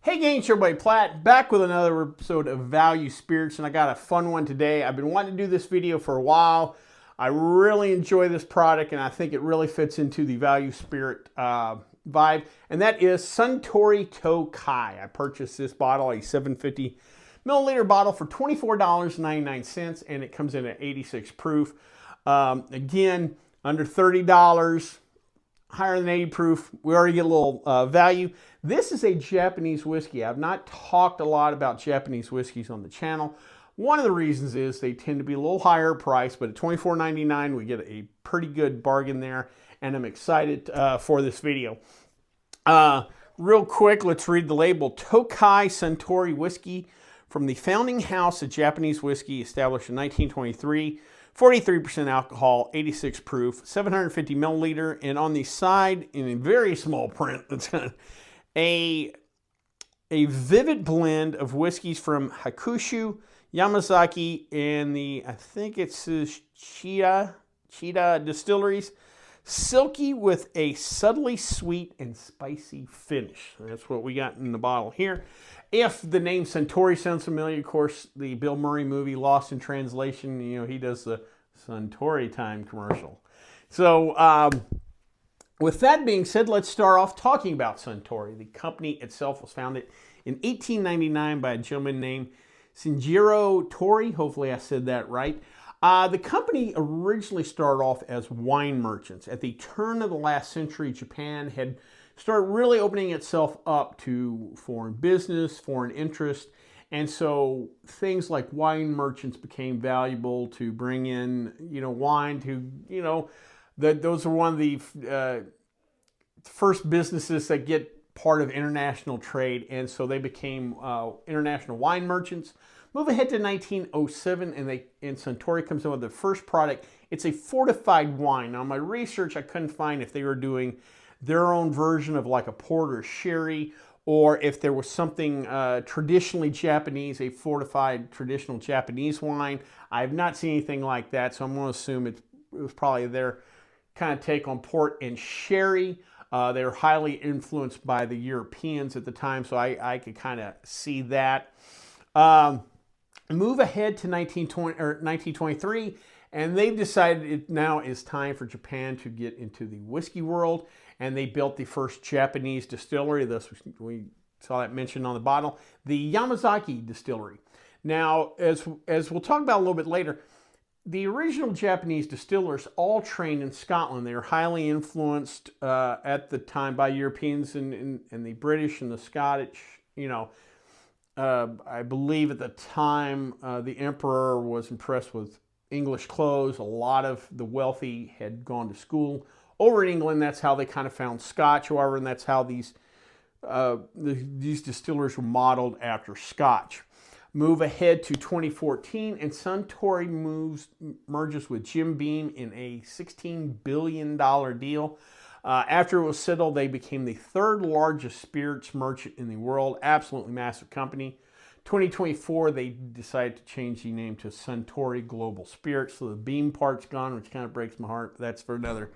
Hey gang, it's your buddy Platt, back with another episode of Value Spirits, and I got a fun one today. I've been wanting to do this video for a while. I really enjoy this product, and I think it really fits into the Value Spirit vibe, and that is Suntory Toki. I purchased this bottle, a 750 milliliter bottle, for $24.99, and it comes in at 86 proof. Again, under $30. Higher than 80 proof. We already get a little value. This is a Japanese whiskey. I've not talked a lot about Japanese whiskeys on the channel. One of the reasons is they tend to be a little higher price, but at $24.99 we get a pretty good bargain there, and I'm excited for this video. Real quick, let's read the label. Tokai Suntory Whiskey, from the founding house of Japanese whiskey, established in 1923. 43% alcohol, 86 proof, 750 milliliter, and on the side, in a very small print, that's a vivid blend of whiskeys from Hakushu, Yamazaki, and I think it's Chita distilleries. Silky with a subtly sweet and spicy finish. That's what we got in the bottle here. If the name Suntory sounds familiar, of course, the Bill Murray movie Lost in Translation, you know, he does the Suntory time commercial. So with that being said, let's start off talking about Suntory. The company itself was founded in 1899 by a gentleman named Shinjiro Tori. Hopefully I said that right. The company originally started off as wine merchants. At the turn of the last century, Japan had started really opening itself up to foreign business, foreign interest, and so things like wine merchants became valuable to bring in, wine to, those are one of the first businesses that get part of international trade, and so they became international wine merchants. Move ahead to 1907, and Suntory comes up with the first product. It's a fortified wine. Now, in my research, I couldn't find if they were doing their own version of like a port or sherry, or if there was something traditionally Japanese, a fortified traditional Japanese wine. I have not seen anything like that, so I'm going to assume it was probably their kind of take on port and sherry. They were highly influenced by the Europeans at the time, so I could kind of see that. Move ahead to 1923, and they've decided it now is time for Japan to get into the whiskey world, and they built the first Japanese distillery. We saw that mentioned on the bottle, the Yamazaki distillery. Now, as we'll talk about a little bit later, the original Japanese distillers all trained in Scotland. They were highly influenced at the time by Europeans and the British and the Scottish. I believe at the time the emperor was impressed with English clothes. A lot of the wealthy had gone to school over in England. That's how they kind of found Scotch, however, and that's how these distillers were modeled after Scotch. Move ahead to 2014, and Suntory merges with Jim Beam in a $16 billion deal. After it was settled, they became the third largest spirits merchant in the world. Absolutely massive company. 2024, they decided to change the name to Suntory Global Spirits. So the Beam part's gone, which kind of breaks my heart, but that's for another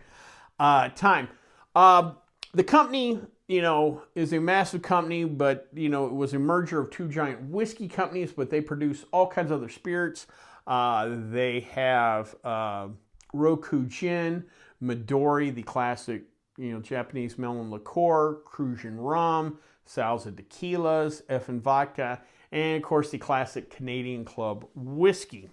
time. The company, is a massive company, but, it was a merger of two giant whiskey companies, but they produce all kinds of other spirits. They have Roku Gin, Midori, the classic Japanese melon liqueur, Crucian rum, Salsa tequilas, Effin vodka, and of course the classic Canadian Club whiskey,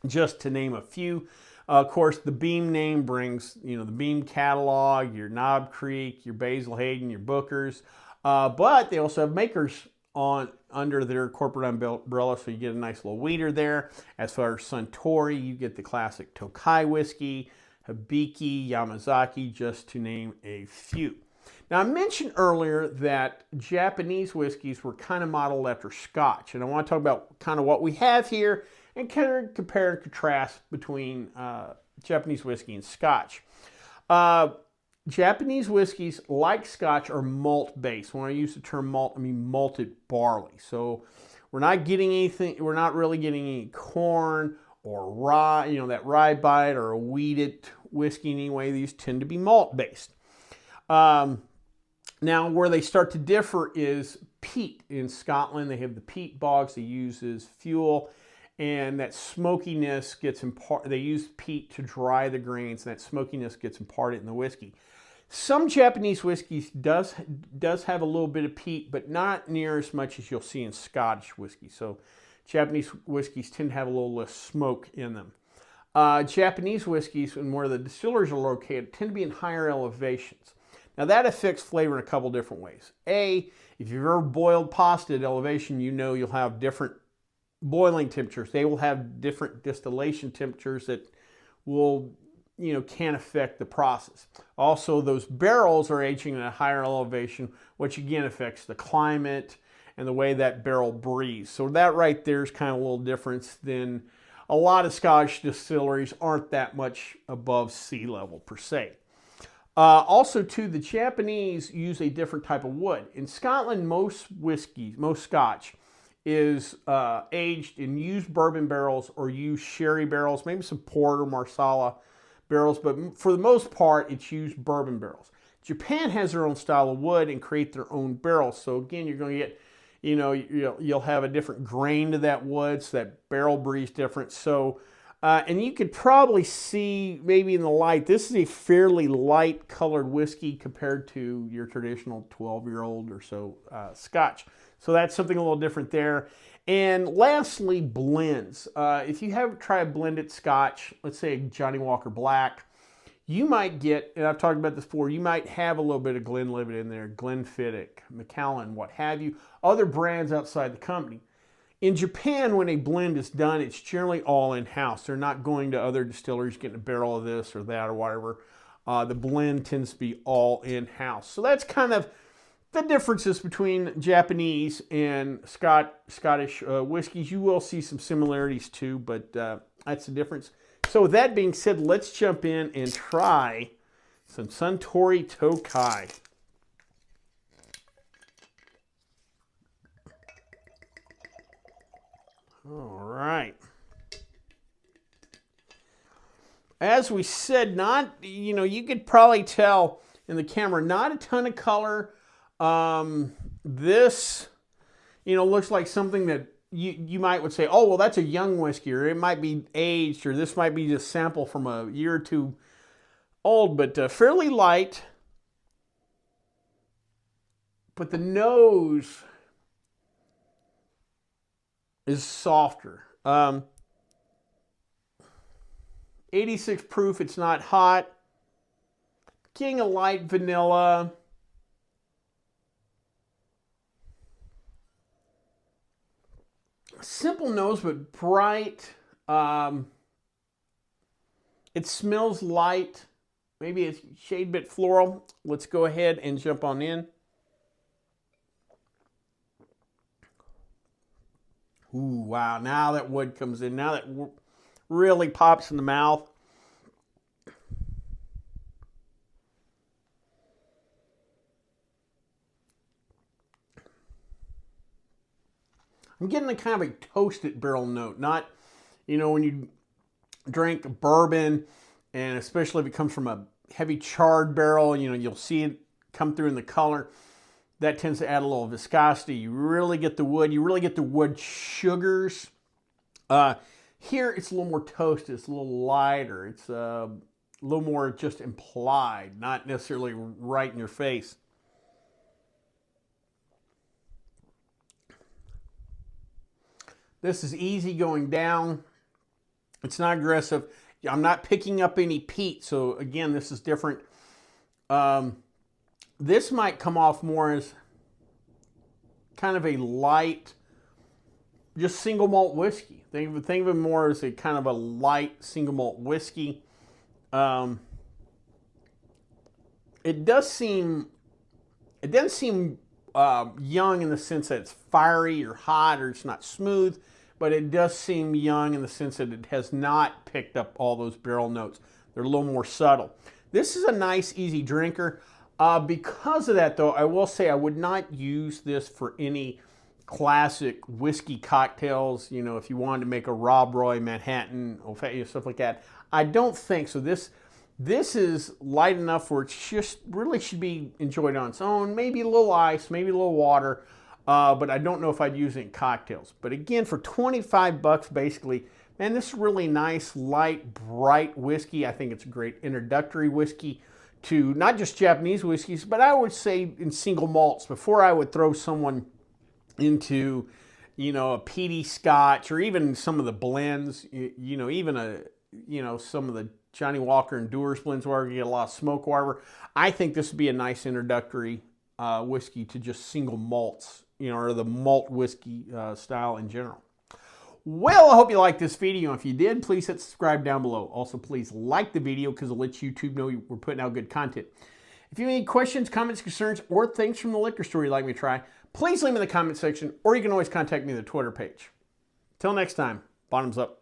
just to name a few. Of course, the Beam name brings, the Beam catalog, your Knob Creek, your Basil Hayden, your Booker's, but they also have makers under their corporate umbrella, so you get a nice little weeder there. As far as Suntory, you get the classic Tokai whiskey, Hibiki, Yamazaki, just to name a few. Now, I mentioned earlier that Japanese whiskeys were kind of modeled after Scotch, and I want to talk about kind of what we have here and kind of compare and contrast between Japanese whiskey and Scotch. Japanese whiskeys, like Scotch, are malt-based. When I use the term malt, I mean malted barley. So we're not getting anything, we're not really getting any corn or rye, that rye bite or a wheated whiskey anyway. These tend to be malt-based. Now, where they start to differ is peat. In Scotland, they have the peat bogs they use as fuel, and that smokiness gets imparted. They use peat to dry the grains, and that smokiness gets imparted in the whiskey. Some Japanese whiskeys does have a little bit of peat, but not near as much as you'll see in Scottish whiskey. So Japanese whiskeys tend to have a little less smoke in them. Japanese whiskeys, and where the distilleries are located, tend to be in higher elevations. Now that affects flavor in a couple different ways. A, if you've ever boiled pasta at elevation, you know you'll have different boiling temperatures. They will have different distillation temperatures that will, can affect the process. Also, those barrels are aging at a higher elevation, which again affects the climate and the way that barrel breathes. So that right there is kind of a little difference. Than a lot of Scottish distilleries aren't that much above sea level per se. Also, too, the Japanese use a different type of wood. In Scotland, most Scotch is aged in used bourbon barrels or used sherry barrels, maybe some port or Marsala barrels, but for the most part, it's used bourbon barrels. Japan has their own style of wood and create their own barrels. So again, you're going to get, you'll have a different grain to that wood, so that barrel breathes different. So, and you could probably see maybe in the light, this is a fairly light colored whiskey compared to your traditional 12-year-old or so Scotch. So that's something a little different there. And lastly, blends. If you have tried blended Scotch, let's say Johnny Walker Black, you might get, and I've talked about this before, you might have a little bit of Glenlivet in there, Glenfiddich, Macallan, what have you, other brands outside the company. In Japan, when a blend is done, it's generally all in-house. They're not going to other distilleries, getting a barrel of this or that or whatever. The blend tends to be all in-house. So that's kind of the differences between Japanese and Scottish whiskeys. You will see some similarities too, but that's the difference. So with that being said, let's jump in and try some Suntory Toki. All right. As we said, you could probably tell in the camera, not a ton of color. This, looks like something that you would say, oh, well, that's a young whiskey, or it might be aged, or this might be just sample from a year or two old, but fairly light. But the nose is softer. 86 proof, it's not hot. Getting a light vanilla. Simple nose, but bright. It smells light. Maybe a shade bit floral. Let's go ahead and jump on in. Ooh, wow. Now that wood comes in. Now that really pops in the mouth. I'm getting a kind of a toasted barrel note. Not, when you drink bourbon, and especially if it comes from a heavy charred barrel, you'll see it come through in the color. That tends to add a little viscosity. You really get the wood. You really get the wood sugars. Here, it's a little more toasted. It's a little lighter. It's a little more just implied, not necessarily right in your face. This is easy going down. It's not aggressive. I'm not picking up any peat. So again, this is different. This might come off more as kind of a light, just single malt whiskey. Think of it more as a kind of a light single malt whiskey. It doesn't seem young in the sense that it's fiery or hot or it's not smooth, but it does seem young in the sense that it has not picked up all those barrel notes. They're a little more subtle. This is a nice, easy drinker. Because of that, though, I will say I would not use this for any classic whiskey cocktails. If you wanted to make a Rob Roy, Manhattan, stuff like that. I don't think so. This This is light enough where it's just really should be enjoyed on its own. Maybe a little ice, maybe a little water, but I don't know if I'd use it in cocktails. But again, for 25 bucks basically, man, this is really nice, light, bright whiskey. I think it's a great introductory whiskey to not just Japanese whiskeys, but I would say in single malts. Before I would throw someone into, you know, a peaty Scotch or even some of the blends, you know, even some of the Johnny Walker and Dewar's blends where you get a lot of smoke, whatever. I think this would be a nice introductory whiskey to just single malts, you know, or the malt whiskey style in general. Well, I hope you liked this video. If you did, please hit subscribe down below. Also, please like the video because it lets YouTube know we're putting out good content. If you have any questions, comments, concerns, or things from the liquor store you'd like me to try, please leave them in the comment section, or you can always contact me on the Twitter page. Till next time, bottoms up.